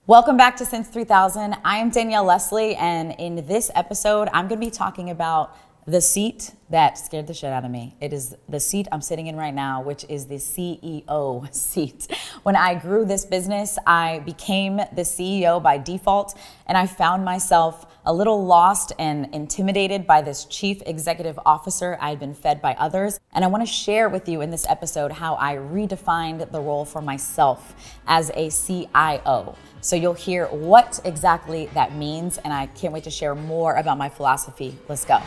Welcome back to Since 3000. I am Danielle Leslie, and in this episode, I'm going to be talking about the seat that scared the shit out of me. It is the seat I'm sitting in right now, which is the CEO seat. When I grew this business, I became the CEO by default, and I found myself a little lost and intimidated by this chief executive officer I had been fed by others. And I want to share with you in this episode how I redefined the role for myself as a CIO. So you'll hear what exactly that means, and I can't wait to share more about my philosophy. Let's go.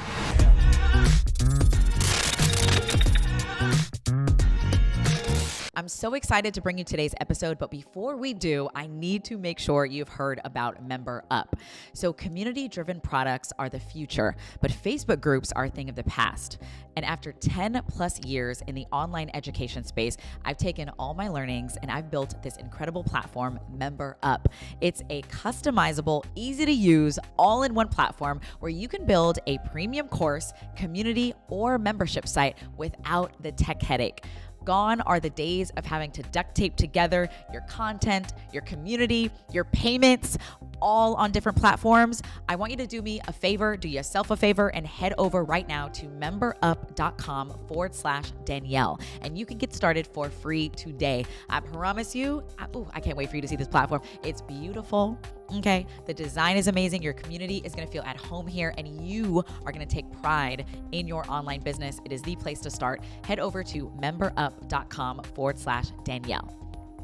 I'm so excited to bring you today's episode, but before we do, I need to make sure you've heard about Member Up. So community-driven products are the future, but Facebook groups are a thing of the past. And after 10 plus years in the online education space, I've taken all my learnings and I've built this incredible platform, Member Up. It's a customizable, easy to use, all-in-one platform where you can build a premium course, community, or membership site without the tech headache. Gone are the days of having to duct tape together your content, your community, your payments, all on different platforms. I want you to do me a favor, do yourself a favor, and head over right now to memberup.com/Danielle. And you can get started for free today. I promise you, I can't wait for you to see this platform. It's beautiful. Okay, the design is amazing. Your community is going to feel at home here, and you are going to take pride in your online business. It is the place to start. Head over to memberup.com/Danielle.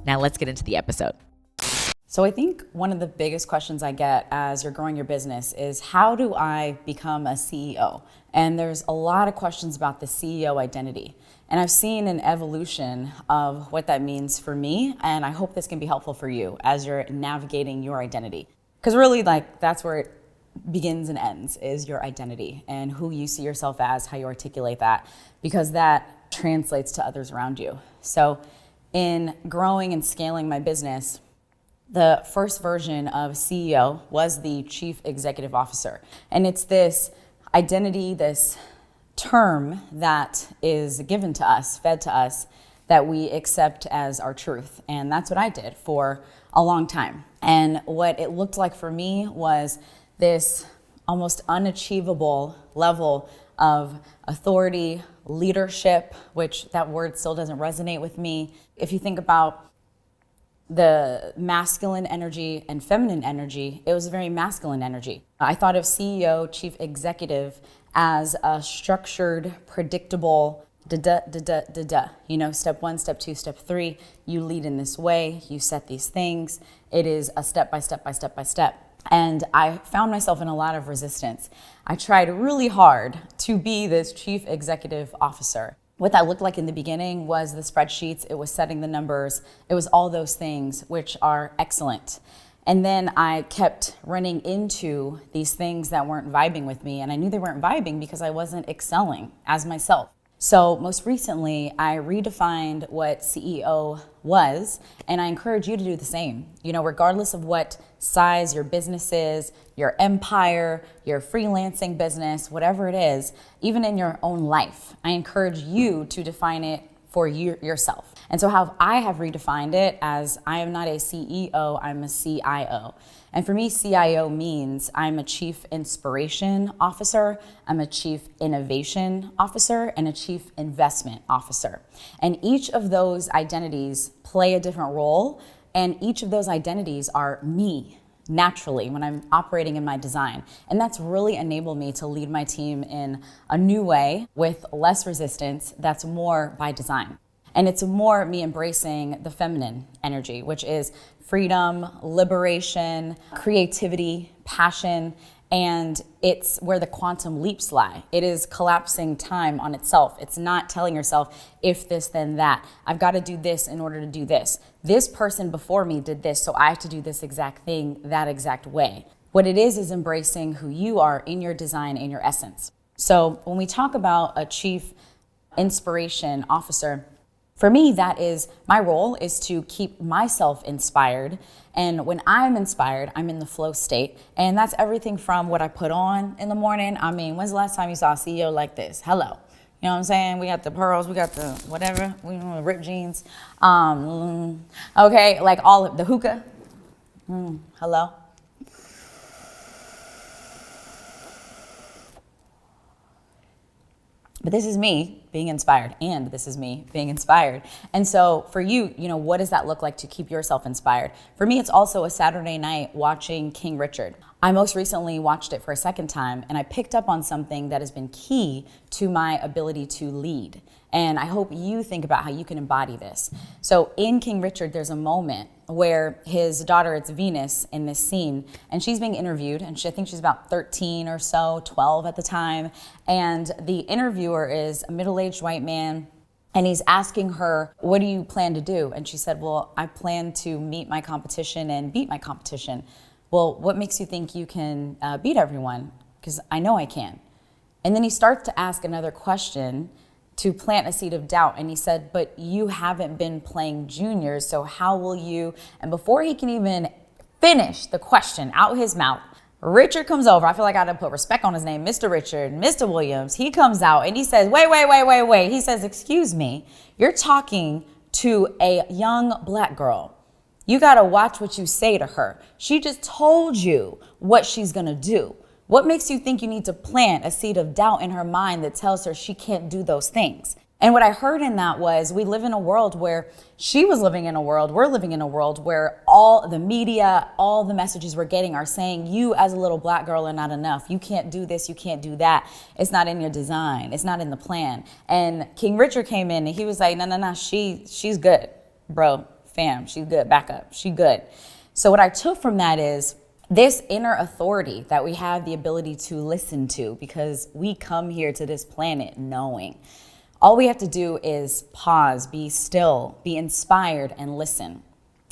Now let's get into the episode. So I think one of the biggest questions I get as you're growing your business is, how do I become a CEO? And there's a lot of questions about the CEO identity. And I've seen an evolution of what that means for me, and I hope this can be helpful for you as you're navigating your identity. Because really, that's where it begins and ends, is your identity and who you see yourself as, how you articulate that, because that translates to others around you. So in growing and scaling my business, the first version of CEO was the Chief Executive Officer. And it's this identity, this term that is given to us, fed to us, that we accept as our truth. And that's what I did for a long time. And what it looked like for me was this almost unachievable level of authority, leadership, which that word still doesn't resonate with me. If you think about the masculine energy and feminine energy, it was a very masculine energy. I thought of CEO, chief executive, as a structured, predictable, step 1, step 2, step 3, you lead in this way, you set these things. It is a step by step by step by step. And I found myself in a lot of resistance. I tried really hard to be this chief executive officer. What that looked like in the beginning was the spreadsheets, it was setting the numbers, it was all those things, which are excellent. And then I kept running into these things that weren't vibing with me, and I knew they weren't vibing because I wasn't excelling as myself. So most recently, I redefined what CEO was, and I encourage you to do the same. Regardless of what size your business is, your empire, your freelancing business, whatever it is, even in your own life, I encourage you to define it for yourself. And so how I have redefined it, as I am not a CEO, I'm a CIO. And for me, CIO means I'm a chief inspiration officer, I'm a chief innovation officer, and a chief investment officer. And each of those identities play a different role, and each of those identities are me naturally when I'm operating in my design. And that's really enabled me to lead my team in a new way with less resistance that's more by design. And it's more me embracing the feminine energy, which is freedom, liberation, creativity, passion, and it's where the quantum leaps lie. It is collapsing time on itself. It's not telling yourself, if this, then that. I've got to do this in order to do this. This person before me did this, so I have to do this exact thing that exact way. What it is embracing who you are in your design, in your essence. So when we talk about a chief inspiration officer, for me, that is my role, is to keep myself inspired. And when I'm inspired, I'm in the flow state. And that's everything from what I put on in the morning. I mean, when's the last time you saw a CEO like this? Hello. You know what I'm saying? We got the pearls, we got the whatever, we ripped jeans. Okay, like all of the hookah. Hello? But this is me being inspired, and this is me being inspired. And so for you, what does that look like to keep yourself inspired? For me, it's also a Saturday night watching King Richard. I most recently watched it for a second time, and I picked up on something that has been key to my ability to lead. And I hope you think about how you can embody this. So in King Richard, there's a moment where his daughter, it's Venus in this scene, and she's being interviewed, and I think she's about 13 or so, 12 at the time. And the interviewer is a middle-aged white man, and he's asking her, what do you plan to do? And she said, well, I plan to meet my competition and beat my competition. Well, what makes you think you can beat everyone? Because I know I can. And then he starts to ask another question to plant a seed of doubt. And he said, but you haven't been playing juniors, so how will you? And before he can even finish the question out his mouth, Richard comes over. I feel like I gotta put respect on his name. Mr. Richard, Mr. Williams, he comes out and he says, wait. He says, excuse me, you're talking to a young black girl. You gotta watch what you say to her. She just told you what she's gonna do. What makes you think you need to plant a seed of doubt in her mind that tells her she can't do those things? And what I heard in that was we live in a world where she was living in a world, we're living in a world where all the media, all the messages we're getting are saying you as a little black girl are not enough. You can't do this, you can't do that. It's not in your design, it's not in the plan. And King Richard came in and he was like, no, she's good, bro, fam, she's good, back up, she good. So what I took from that is this inner authority that we have the ability to listen to, because we come here to this planet knowing. All we have to do is pause, be still, be inspired, and listen.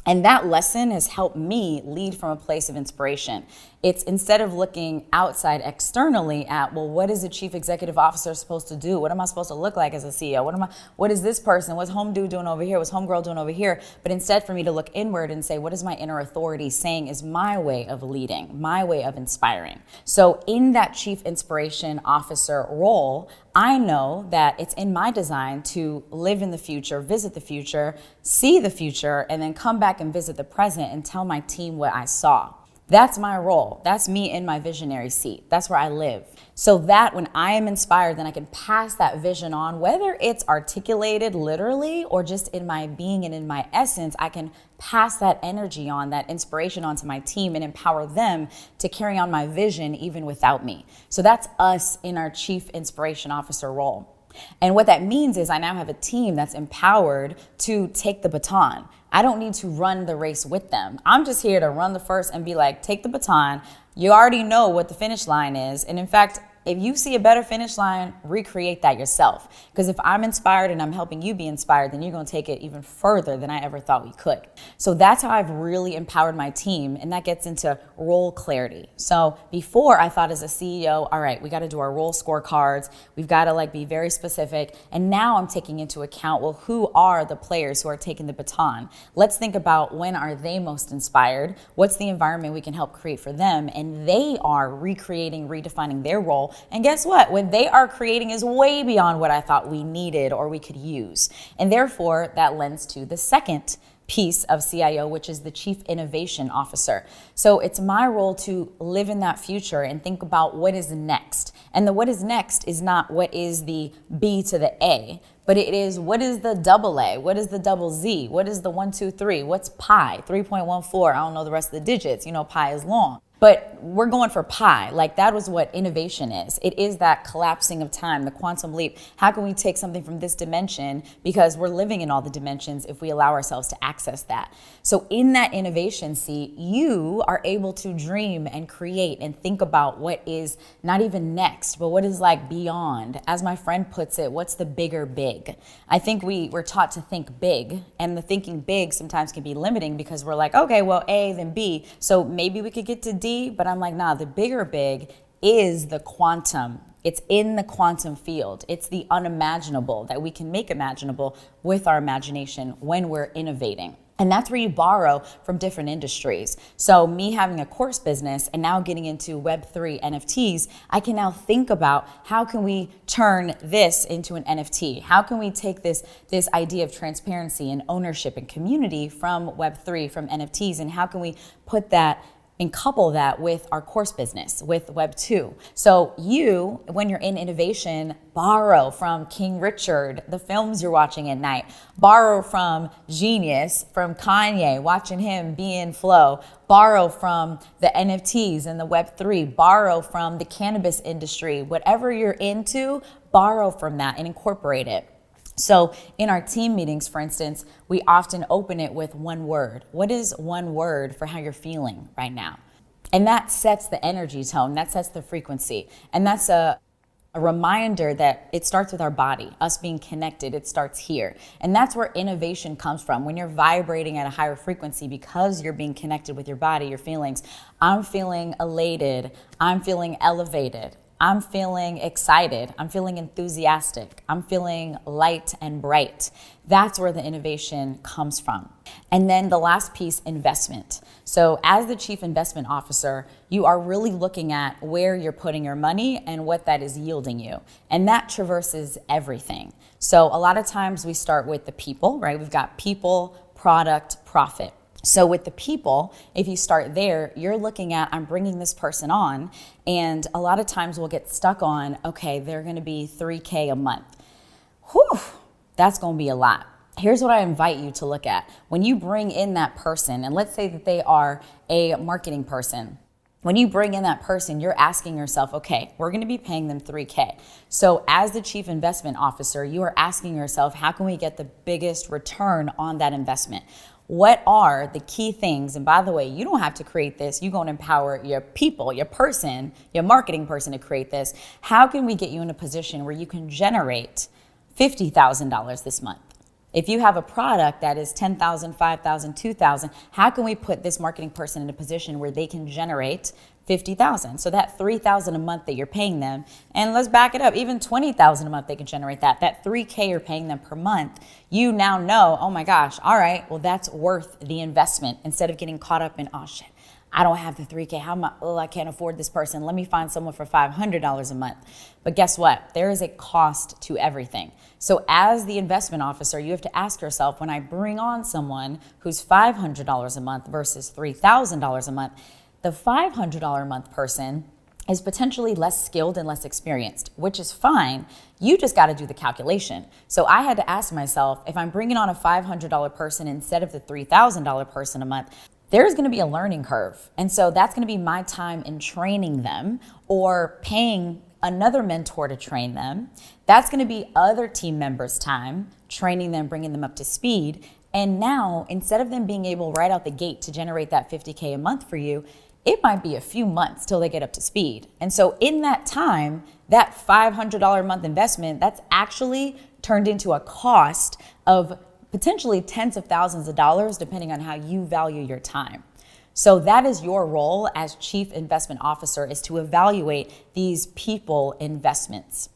And that lesson has helped me lead from a place of inspiration. It's instead of looking outside externally at, well, what is a chief executive officer supposed to do? What am I supposed to look like as a CEO? What is this person? What's home dude doing over here? What's homegirl doing over here? But instead for me to look inward and say, what is my inner authority saying is my way of leading, my way of inspiring. So in that chief inspiration officer role, I know that it's in my design to live in the future, visit the future, see the future, and then come back and visit the present and tell my team what I saw. That's my role. That's me in my visionary seat. That's where I live. So that when I am inspired, then I can pass that vision on, whether it's articulated literally or just in my being and in my essence, I can pass that energy on, that inspiration onto my team and empower them to carry on my vision even without me. So that's us in our chief inspiration officer role. And what that means is I now have a team that's empowered to take the baton. I don't need to run the race with them. I'm just here to run the first and be like, take the baton. You already know what the finish line is. And in fact, if you see a better finish line, recreate that yourself. Because if I'm inspired and I'm helping you be inspired, then you're going to take it even further than I ever thought we could. So that's how I've really empowered my team. And that gets into role clarity. So before I thought as a CEO, all right, we got to do our role scorecards. We've got to be very specific. And now I'm taking into account, well, who are the players who are taking the baton? Let's think about when are they most inspired? What's the environment we can help create for them? And they are recreating, redefining their role. And guess what? What they are creating is way beyond what I thought we needed or we could use. And therefore, that lends to the second piece of CIO, which is the Chief Innovation Officer. So it's my role to live in that future and think about what is next. And the what is next is not what is the B to the A, but it is what is the double A, what is the double Z, what is the 1, 2, 3, what's pi, 3.14, I don't know the rest of the digits, pi is long. But we're going for pi. That was what innovation is. It is that collapsing of time, the quantum leap. How can we take something from this dimension, because we're living in all the dimensions, if we allow ourselves to access that? So in that innovation seat, you are able to dream and create and think about what is not even next, but what is beyond. As my friend puts it, what's the bigger big? I think we're taught to think big, and the thinking big sometimes can be limiting because we're like, okay, well, A, then B. So maybe we could get to D. But I'm like, nah, the bigger big is the quantum. It's in the quantum field. It's the unimaginable that we can make imaginable with our imagination when we're innovating. And that's where you borrow from different industries. So me having a course business and now getting into Web3 NFTs, I can now think about how can we turn this into an NFT? How can we take this idea of transparency and ownership and community from Web3, from NFTs, and how can we put that and couple that with our course business, with Web 2. So you, when you're in innovation, borrow from King Richard, the films you're watching at night. Borrow from Genius, from Kanye, watching him be in flow. Borrow from the NFTs and the Web 3. Borrow from the cannabis industry. Whatever you're into, borrow from that and incorporate it. So in our team meetings, for instance, we often open it with one word. What is one word for how you're feeling right now? And that sets the energy tone, that sets the frequency. And that's a reminder that it starts with our body, us being connected, it starts here. And that's where innovation comes from. When you're vibrating at a higher frequency because you're being connected with your body, your feelings. I'm feeling elated, I'm feeling elevated. I'm feeling excited. I'm feeling enthusiastic. I'm feeling light and bright. That's where the innovation comes from. And then the last piece, investment. So as the chief investment officer, you are really looking at where you're putting your money and what that is yielding you. And that traverses everything. So a lot of times we start with the people, right? We've got people, product, profit. So with the people, if you start there, you're looking at, I'm bringing this person on, and a lot of times we'll get stuck on, okay, they're gonna be $3K a month. Whew, that's gonna be a lot. Here's what I invite you to look at. When you bring in that person, and let's say that they are a marketing person, when you bring in that person, you're asking yourself, okay, we're gonna be paying them $3K. So as the chief investment officer, you are asking yourself, how can we get the biggest return on that investment? What are the key things? And by the way, you don't have to create this. You're going to empower your people, your person, your marketing person to create this. How can we get you in a position where you can generate $50,000 this month? If you have a product that is $10,000, $5,000, $2,000, how can we put this marketing person in a position where they can generate $50,000? So that $3,000 a month that you're paying them, and let's back it up, even $20,000 a month they can generate that $3K you're paying them per month, you now know, oh my gosh, all right, well that's worth the investment instead of getting caught up in, oh shit, I don't have the $3K, how am I, oh, I can't afford this person, let me find someone for $500 a month. But guess what? There is a cost to everything. So as the investment officer, you have to ask yourself, when I bring on someone who's $500 a month versus $3,000 a month, the $500 a month person is potentially less skilled and less experienced, which is fine. You just got to do the calculation. So I had to ask myself, if I'm bringing on a $500 person instead of the $3,000 person a month, there's going to be a learning curve. And so that's going to be my time in training them or paying another mentor to train them. That's going to be other team members' time, training them, bringing them up to speed. And now, instead of them being able right out the gate to generate that $50K a month for you, it might be a few months till they get up to speed. And so in that time, that $500 a month investment, that's actually turned into a cost of potentially tens of thousands of dollars, depending on how you value your time. So that is your role as chief investment officer, is to evaluate these people investments.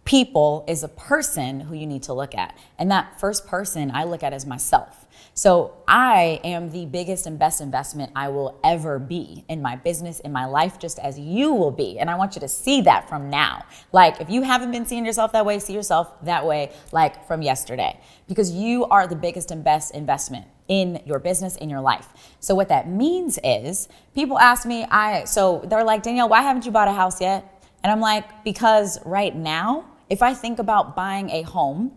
People is a person who you need to look at. And that first person I look at as myself. So I am the biggest and best investment I will ever be in my business, in my life, just as you will be. And I want you to see that from now. Like, if you haven't been seeing yourself that way, see yourself that way, like from yesterday, because you are the biggest and best investment in your business, in your life. So what that means is, people ask me, so they're like, Danielle, why haven't you bought a house yet? And I'm like, because right now, if I think about buying a home,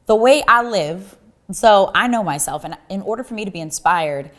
the way I live, so I know myself, and in order for me to be inspired,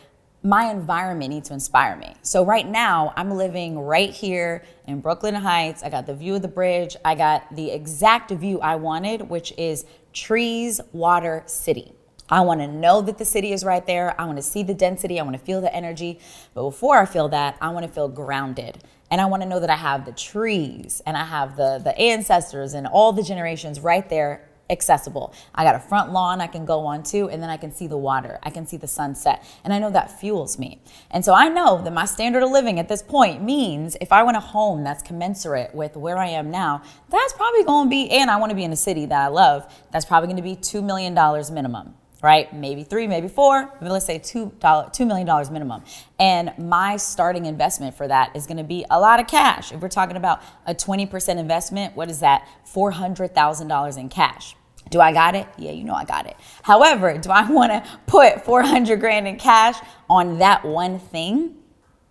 my environment needs to inspire me. So right now, I'm living right here in Brooklyn Heights. I got the view of the bridge. I got the exact view I wanted, which is trees, water, city. I want to know that the city is right there. I want to see the density. I want to feel the energy. But before I feel that, I want to feel grounded. And I want to know that I have the trees and I have the ancestors and all the generations right there accessible. I got a front lawn I can go on to, and then I can see the water. I can see the sunset. And I know that fuels me. And so I know that my standard of living at this point means if I want a home that's commensurate with where I am now, that's probably going to be, and I want to be in a city that I love, that's probably going to be $2 million minimum. right? Maybe 3, maybe 4, but let's say $2 million minimum. And my starting investment for that is gonna be a lot of cash. If we're talking about a 20% investment, what is that? $400,000 in cash. Do I got it? Yeah, you know I got it. However, do I wanna put 400 grand in cash on that one thing?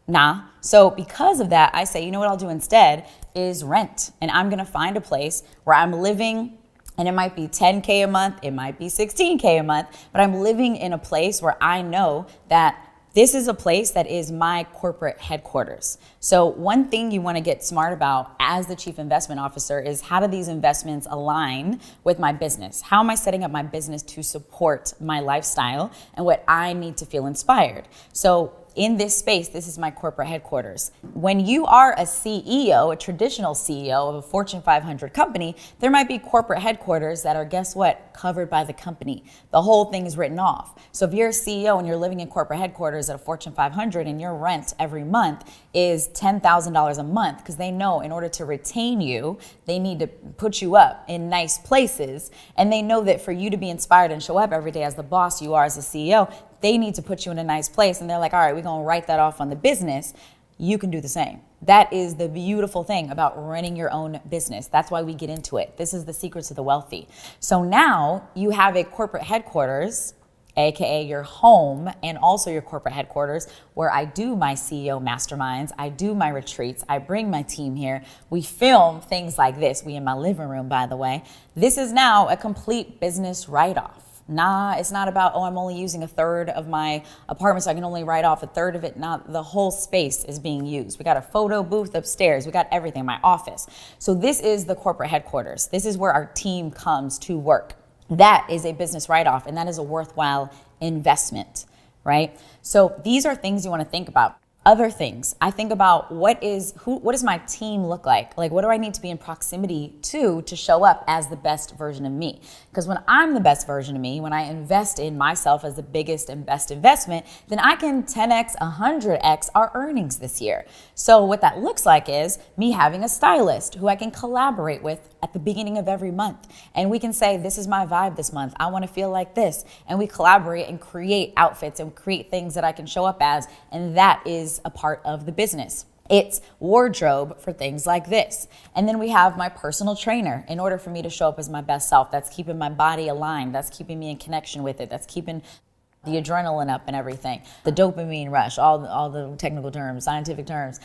Nah. So because of that, I say, you know what I'll do instead is rent. And I'm gonna find a place where I'm living, and it might be 10K a month, it might be 16K a month, but I'm living in a place where I know that this is a place that is my corporate headquarters. So one thing you want to get smart about as the chief investment officer is, how do these investments align with my business? How am I setting up my business to support my lifestyle and what I need to feel inspired? So in this space, this is my corporate headquarters. When you are a CEO, a traditional CEO of a Fortune 500 company, there might be corporate headquarters that are, guess what, covered by the company. The whole thing is written off. So if you're a CEO and you're living in corporate headquarters at a Fortune 500 and your rent every month is $10,000 a month, because they know in order to retain you, they need to put you up in nice places. And they know that for you to be inspired and show up every day as the boss you are as a CEO, they need to put you in a nice place. And they're like, all right, we're going to write that off on the business. You can do the same. That is the beautiful thing about running your own business. That's why we get into it. This is the secrets of the wealthy. So now you have a corporate headquarters, AKA your home, and also your corporate headquarters, where I do my CEO masterminds, I do my retreats, I bring my team here. We film things like this. We in my living room, by the way. This is now a complete business write-off. Nah, it's not about, oh, I'm only using a third of my apartment, so I can only write off a third of it. Now the whole space is being used. We got a photo booth upstairs. We got everything, my office. So this is the corporate headquarters. This is where our team comes to work. That is a business write-off, and that is a worthwhile investment, right? So these are things you want to think about. Other things, I think about what does my team look like? Like, what do I need to be in proximity to show up as the best version of me? Because when I'm the best version of me, when I invest in myself as the biggest and best investment, then I can 10x, 100x our earnings this year. So what that looks like is me having a stylist who I can collaborate with at the beginning of every month. And we can say, this is my vibe this month. I want to feel like this. And we collaborate and create outfits and create things that I can show up as. And that is a part of the business. It's wardrobe for things like this. And then we have my personal trainer in order for me to show up as my best self. That's keeping my body aligned. That's keeping me in connection with it. That's keeping the adrenaline up and everything. The dopamine rush, all the technical terms, scientific terms.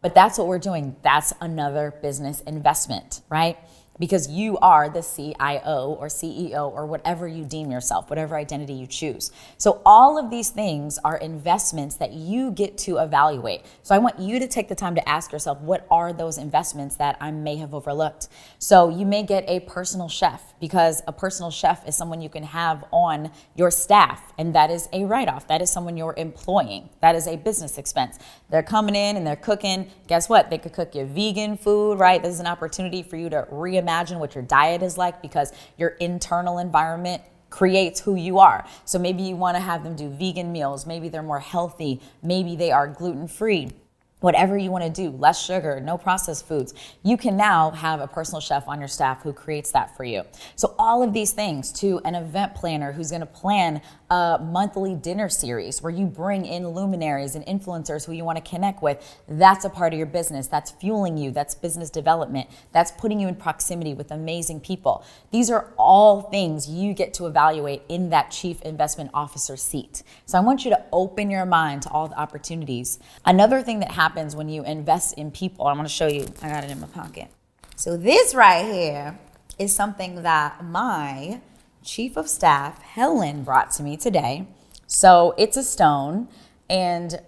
But that's what we're doing. That's another business investment, right? Because you are the CIO or CEO or whatever you deem yourself, whatever identity you choose. So all of these things are investments that you get to evaluate. So I want you to take the time to ask yourself, what are those investments that I may have overlooked? So you may get a personal chef, because a personal chef is someone you can have on your staff, and that is a write-off. That is someone you're employing. That is a business expense. They're coming in and they're cooking. Guess what? They could cook you vegan food, right? This is an opportunity for you to reimagine what your diet is like, because your internal environment creates who you are. So maybe you want to have them do vegan meals. Maybe they're more healthy. Maybe they are gluten-free. Whatever you want to do, less sugar, no processed foods. You can now have a personal chef on your staff who creates that for you. So all of these things, to an event planner who's going to plan a monthly dinner series where you bring in luminaries and influencers who you want to connect with. That's a part of your business. That's fueling you. That's business development. That's putting you in proximity with amazing people. These are all things you get to evaluate in that chief investment officer seat. So I want you to open your mind to all the opportunities. Another thing that happens when you invest in people, I'm going to show you. I got it in my pocket. So this right here is something that my chief of staff, Helen, brought to me today. So it's a stone. And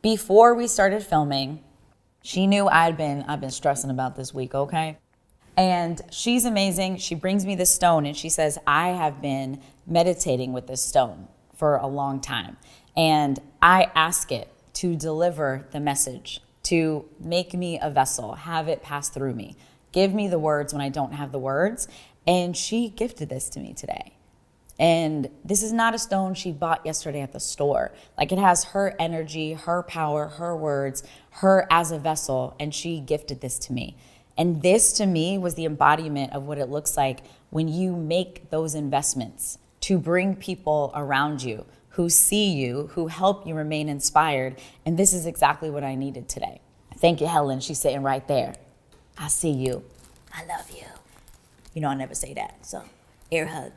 before we started filming, she knew I've been stressing about this week, okay? And she's amazing. She brings me this stone and she says, I have been meditating with this stone for a long time. And I ask it to deliver the message, to make me a vessel, have it pass through me, give me the words when I don't have the words. And she gifted this to me today. And this is not a stone she bought yesterday at the store. Like, it has her energy, her power, her words, her as a vessel, and she gifted this to me. And this to me was the embodiment of what it looks like when you make those investments. to bring people around you who see you, who help you remain inspired. And this is exactly what I needed today. Thank you, Helen. She's sitting right there. I see you. I love you. You know, I never say that, so air hug.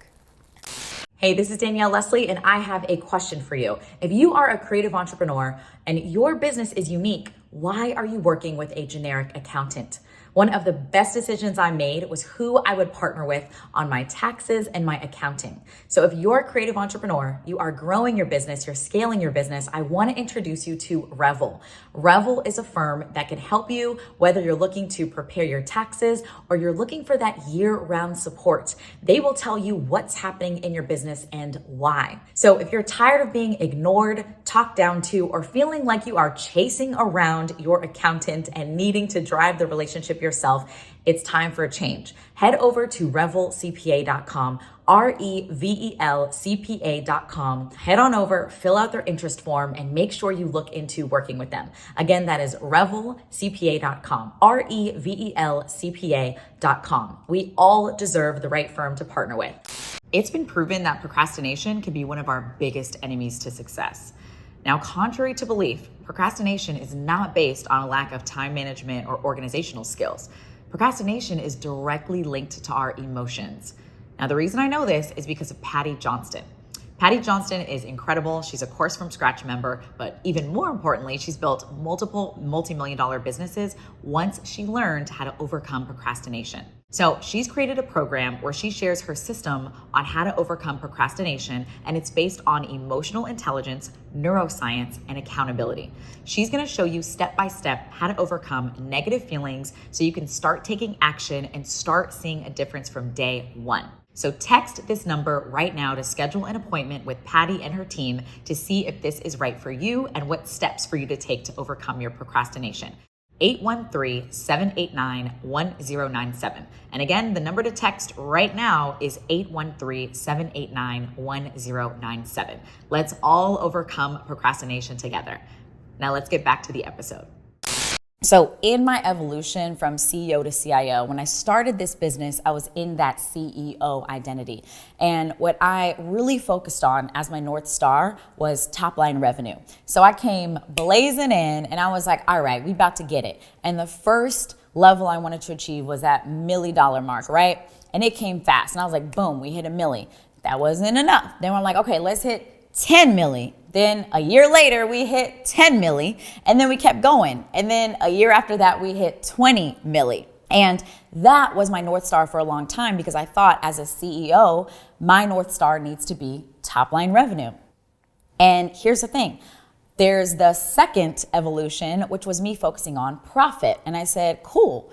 Hey, this is Danielle Leslie, and I have a question for you. If you are a creative entrepreneur and your business is unique, why are you working with a generic accountant? One of the best decisions I made was who I would partner with on my taxes and my accounting. So if you're a creative entrepreneur, you are growing your business, you're scaling your business, I want to introduce you to Revel. Revel is a firm that can help you whether you're looking to prepare your taxes or you're looking for that year-round support. They will tell you what's happening in your business and why. So if you're tired of being ignored, talked down to, or feeling like you are chasing around your accountant and needing to drive the relationship yourself, it's time for a change. Head over to revelcpa.com, revelcpa.com. Head on over, fill out their interest form, and make sure you look into working with them. Again, that is revelcpa.com, revelcpa.com. We all deserve the right firm to partner with. It's been proven that procrastination can be one of our biggest enemies to success. Now, contrary to belief, procrastination is not based on a lack of time management or organizational skills. Procrastination is directly linked to our emotions. Now, the reason I know this is because of Patty Johnston. Patty Johnston is incredible. She's a Course from Scratch member, but even more importantly, she's built multiple multi-million-dollar businesses once she learned how to overcome procrastination. So she's created a program where she shares her system on how to overcome procrastination, and it's based on emotional intelligence, neuroscience, and accountability. She's gonna show you step-by-step how to overcome negative feelings so you can start taking action and start seeing a difference from day one. So text this number right now to schedule an appointment with Patty and her team to see if this is right for you and what steps for you to take to overcome your procrastination. 813-789-1097. And again, the number to text right now is 813-789-1097. Let's all overcome procrastination together. Now let's get back to the episode. So in my evolution from CEO to CIO, when I started this business, I was in that CEO identity. And what I really focused on as my North Star was top line revenue. So I came blazing in and I was like, all right, we about to get it. And the first level I wanted to achieve was that $1 million mark, right? And it came fast. And I was like, boom, we hit $1 million. That wasn't enough. Then we're like, okay, let's hit 10 million. Then a year later, we hit 10 milli, and then we kept going. And then a year after that, we hit 20 milli. And that was my North Star for a long time because I thought as a CEO, my North Star needs to be top line revenue. And here's the thing. There's the second evolution, which was me focusing on profit. And I said, cool,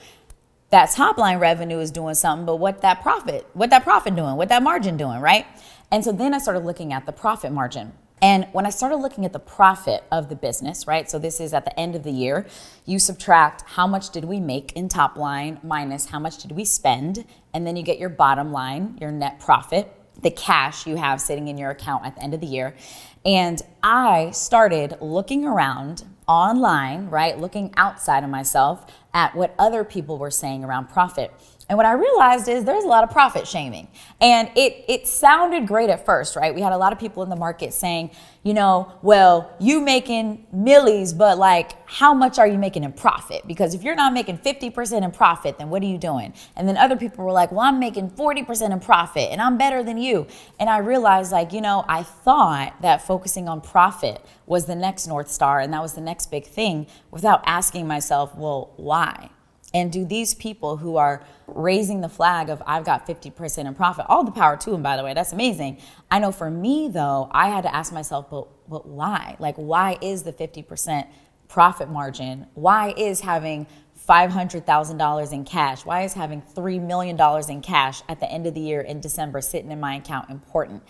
that top line revenue is doing something, but what that profit doing, what that margin doing, right? And so then I started looking at the profit margin. And when I started looking at the profit of the business, right? So this is at the end of the year, you subtract how much did we make in top line minus how much did we spend, and then you get your bottom line, your net profit, the cash you have sitting in your account at the end of the year. And I started looking around online, right? Looking outside of myself at what other people were saying around profit. And what I realized is there's a lot of profit shaming. And it sounded great at first, right? We had a lot of people in the market saying, you know, well, you making millies, but like, how much are you making in profit? Because if you're not making 50% in profit, then what are you doing? And then other people were like, well, I'm making 40% in profit and I'm better than you. And I realized like, you know, I thought that focusing on profit was the next North Star and that was the next big thing without asking myself, well, why? And do these people who are raising the flag of I've got 50% in profit, all the power to them, by the way, that's amazing. I know for me though, I had to ask myself, but why? Like, why is the 50% profit margin? Why is having $500,000 in cash? Why is having $3 million in cash at the end of the year in December sitting in my account important?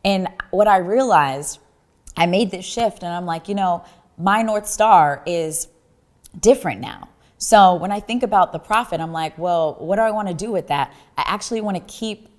And what I realized, I made this shift and I'm like, you know, my North Star is different now. So when I think about the profit, I'm like, well, what do I want to do with that? I actually want to keep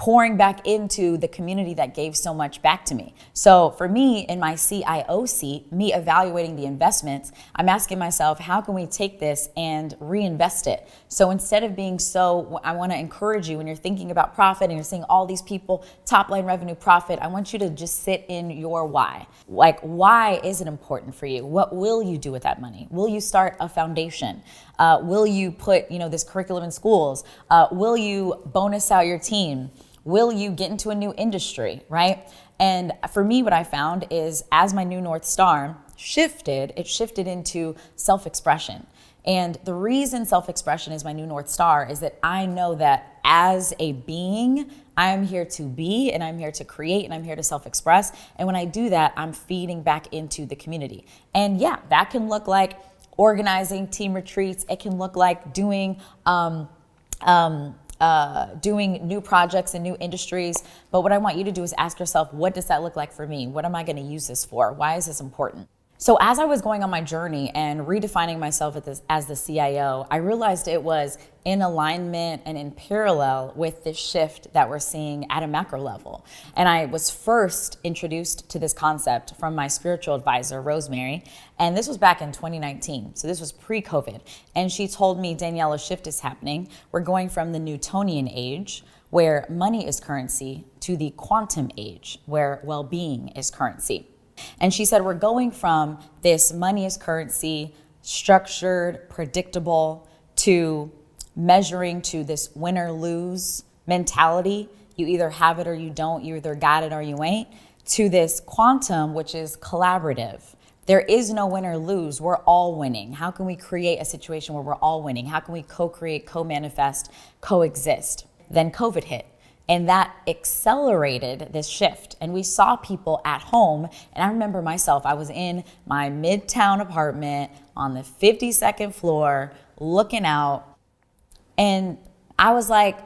pouring back into the community that gave so much back to me. So for me, in my CIO seat, me evaluating the investments, I'm asking myself, how can we take this and reinvest it? So instead of being I want to encourage you when you're thinking about profit and you're seeing all these people, top line revenue, profit, I want you to just sit in your why. Like, why is it important for you? What will you do with that money? Will you start a foundation? Will you put, this curriculum in schools? Will you bonus out your team? Will you get into a new industry, right? And for me, what I found is as my new North Star shifted into self-expression. And the reason self-expression is my new North Star is that I know that as a being, I'm here to be, and I'm here to create, and I'm here to self-express. And when I do that, I'm feeding back into the community. And yeah, that can look like organizing team retreats. It can look like doing new projects and new industries. But what I want you to do is ask yourself, what does that look like for me? What am I going to use this for? Why is this important? So as I was going on my journey and redefining myself as the CIO, I realized it was in alignment and in parallel with this shift that we're seeing at a macro level. And I was first introduced to this concept from my spiritual advisor, Rosemary. And this was back in 2019. So this was pre-COVID. And she told me, Danielle, a shift is happening. We're going from the Newtonian age, where money is currency, to the quantum age, where well-being is currency. And she said, we're going from this money is currency, structured, predictable, to measuring to this win or lose mentality. You either have it or you don't. You either got it or you ain't. To this quantum, which is collaborative. There is no win or lose. We're all winning. How can we create a situation where we're all winning? How can we co-create, co-manifest, coexist? Then COVID hit. And that accelerated this shift. And we saw people at home. And I remember myself, I was in my midtown apartment on the 52nd floor looking out. And I was like,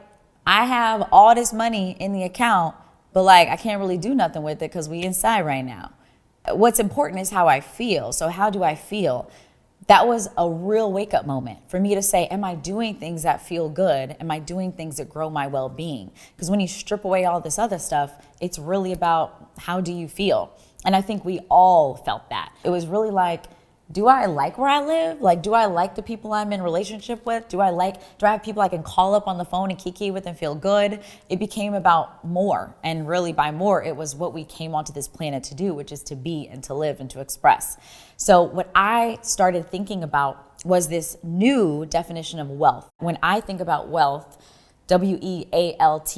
I have all this money in the account, but like, I can't really do nothing with it because we inside right now. What's important is how I feel. So how do I feel? That was a real wake-up moment for me to say, am I doing things that feel good? Am I doing things that grow my well-being? Because when you strip away all this other stuff, it's really about how do you feel? And I think we all felt that. It was really like, do I like where I live? Like, do I like the people I'm in relationship with? Do I have people I can call up on the phone and kiki with and feel good? It became about more. And really by more, it was what we came onto this planet to do, which is to be and to live and to express. So what I started thinking about was this new definition of wealth. When I think about wealth, WEALTH,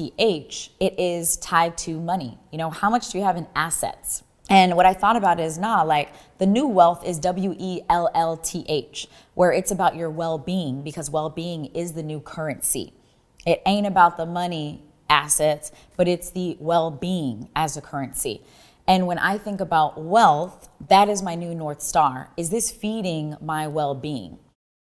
it is tied to money. How much do you have in assets? And what I thought about is, the new wealth is WELLTH, where it's about your well-being, because well-being is the new currency. It ain't about the money assets, but it's the well-being as a currency. And when I think about wealth, that is my new North Star. Is this feeding my well-being?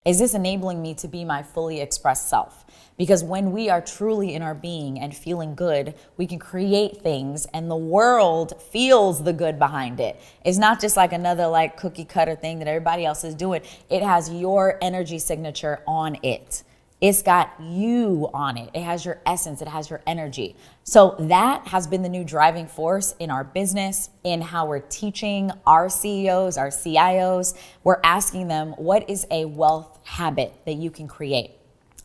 Is this enabling me to be my fully expressed self? Because when we are truly in our being and feeling good, we can create things and the world feels the good behind it. It's not just like another cookie cutter thing that everybody else is doing. It has your energy signature on it. It's got you on it. It has your essence. It has your energy. So that has been the new driving force in our business, in how we're teaching our CEOs, our CIOs. We're asking them, what is a wealth habit that you can create?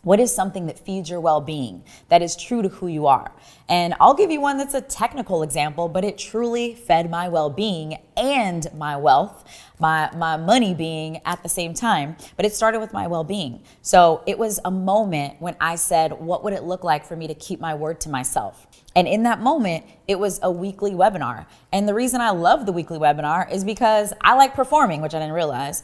What is something that feeds your well-being, that is true to who you are? And I'll give you one that's a technical example, but it truly fed my well-being and my wealth, my money being at the same time. But it started with my well-being. So it was a moment when I said, what would it look like for me to keep my word to myself? And in that moment, it was a weekly webinar. And the reason I love the weekly webinar is because I like performing, which I didn't realize.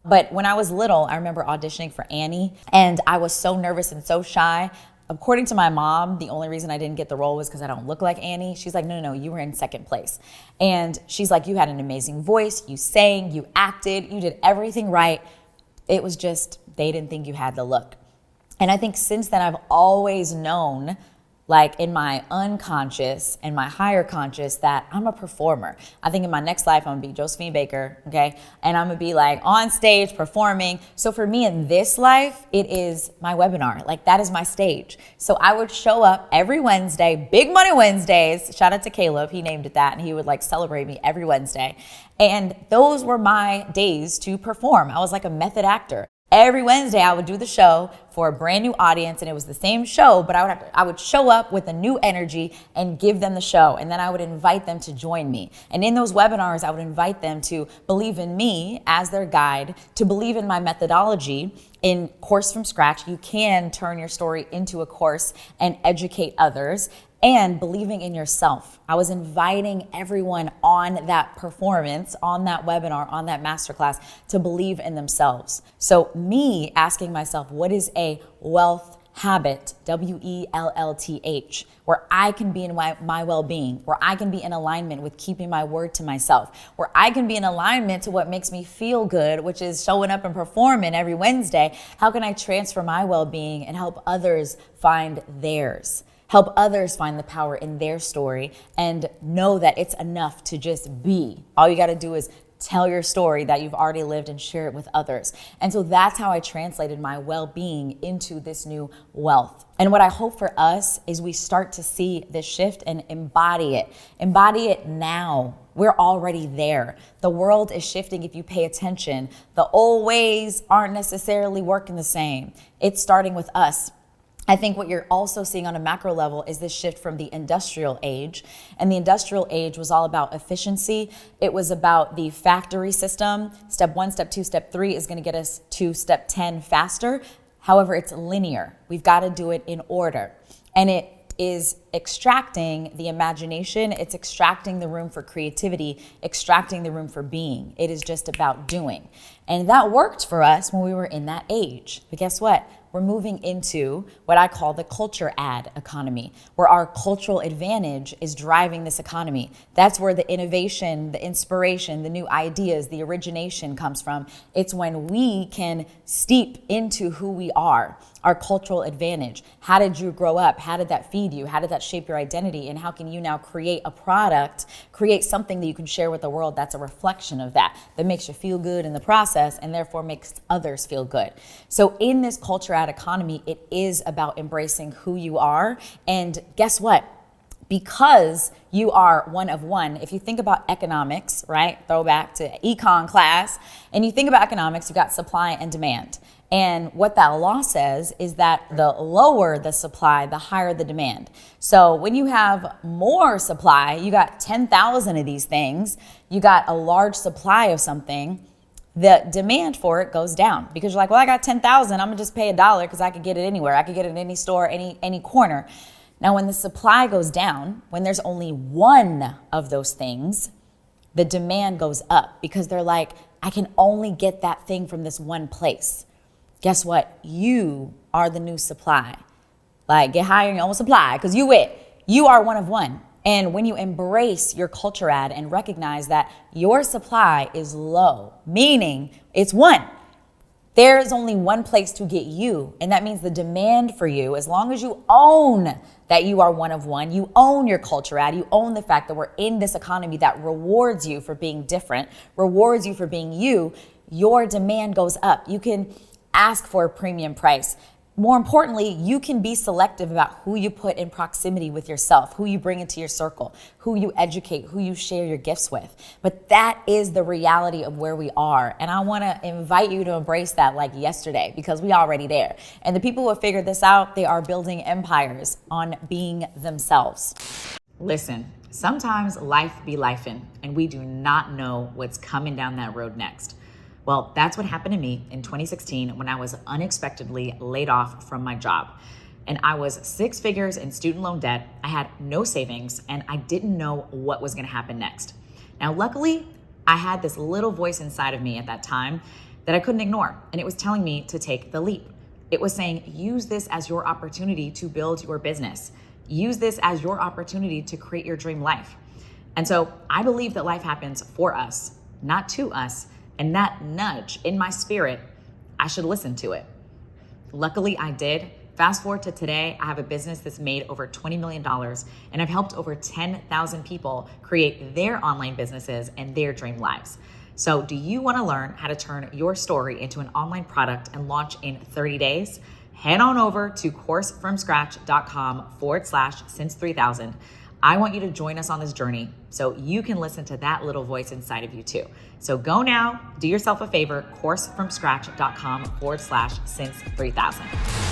But when I was little, I remember auditioning for Annie, and I was so nervous and so shy. According to my mom, the only reason I didn't get the role was because I don't look like Annie. She's like, no, you were in second place. And she's like, you had an amazing voice, you sang, you acted, you did everything right. It was just, they didn't think you had the look. And I think since then, I've always known like in my unconscious and my higher conscious, that I'm a performer. I think in my next life, I'm gonna be Josephine Baker, okay? And I'm gonna be like on stage performing. So for me in this life, it is my webinar. Like that is my stage. So I would show up every Wednesday, Big Money Wednesdays. Shout out to Caleb, he named it that. And he would like celebrate me every Wednesday. And those were my days to perform. I was like a method actor. Every Wednesday, I would do the show for a brand new audience, and it was the same show, but I would show up with a new energy and give them the show, and then I would invite them to join me. And in those webinars, I would invite them to believe in me as their guide, to believe in my methodology. In Course from Scratch, you can turn your story into a course and educate others, and believing in yourself. I was inviting everyone on that performance, on that webinar, on that masterclass to believe in themselves. So me asking myself, what is a wealth habit, WELLTH, where I can be in my well-being, where I can be in alignment with keeping my word to myself, where I can be in alignment to what makes me feel good, which is showing up and performing every Wednesday. How can I transfer my well-being and help others find theirs? Help others find the power in their story and know that it's enough to just be. All you got to do is tell your story that you've already lived and share it with others. And so that's how I translated my well-being into this new wealth. And what I hope for us is we start to see this shift and embody it. Embody it now. We're already there. The world is shifting if you pay attention. The old ways aren't necessarily working the same. It's starting with us. I think what you're also seeing on a macro level is this shift from the industrial age. And the industrial age was all about efficiency. It was about the factory system. Step 1, step 2, step 3 is going to get us to step 10 faster. However, it's linear. We've got to do it in order. And it is extracting the imagination. It's extracting the room for creativity, extracting the room for being. It is just about doing. And that worked for us when we were in that age. But guess what? We're moving into what I call the culture ad economy, where our cultural advantage is driving this economy. That's where the innovation, the inspiration, the new ideas, the origination comes from. It's when we can steep into who we are, our cultural advantage. How did you grow up? How did that feed you? How did that shape your identity? And how can you now create a product, create something that you can share with the world that's a reflection of that makes you feel good in the process and therefore makes others feel good. So in this culture ad economy, it is about embracing who you are. And guess what? Because you are one of one, if you think about economics, right? Throwback to econ class, and you think about economics, you got supply and demand. And what that law says is that the lower the supply, the higher the demand. So when you have more supply, you got 10,000 of these things, you got a large supply of something, the demand for it goes down because you're like, well, I got 10,000, I'm gonna just pay $1 because I could get it anywhere. I could get it in any store, any corner. Now, when the supply goes down, when there's only one of those things, the demand goes up because they're like, I can only get that thing from this one place. Guess what? You are the new supply. Like, get higher in your own supply because you are one of one. And when you embrace your culture ad and recognize that your supply is low, meaning it's one, there is only one place to get you. And that means the demand for you, as long as you own that you are one of one, you own your culture ad, you own the fact that we're in this economy that rewards you for being different, rewards you for being you, your demand goes up. You can ask for a premium price. More importantly, you can be selective about who you put in proximity with yourself, who you bring into your circle, who you educate, who you share your gifts with. But that is the reality of where we are. And I want to invite you to embrace that like yesterday because we already there. And the people who have figured this out, they are building empires on being themselves. Listen, sometimes life be lifing and we do not know what's coming down that road next. Well, that's what happened to me in 2016 when I was unexpectedly laid off from my job. And I was 6 figures in student loan debt. I had no savings and I didn't know what was going to happen next. Now, luckily, I had this little voice inside of me at that time that I couldn't ignore. And it was telling me to take the leap. It was saying, use this as your opportunity to build your business. Use this as your opportunity to create your dream life. And so I believe that life happens for us, not to us. And that nudge in my spirit, I should listen to it. Luckily, I did. Fast forward to today, I have a business that's made over $20 million, and I've helped over 10,000 people create their online businesses and their dream lives. So do you want to learn how to turn your story into an online product and launch in 30 days? Head on over to coursefromscratch.com/since3000. I want you to join us on this journey so you can listen to that little voice inside of you too. So go now, do yourself a favor, coursefromscratch.com/since3000.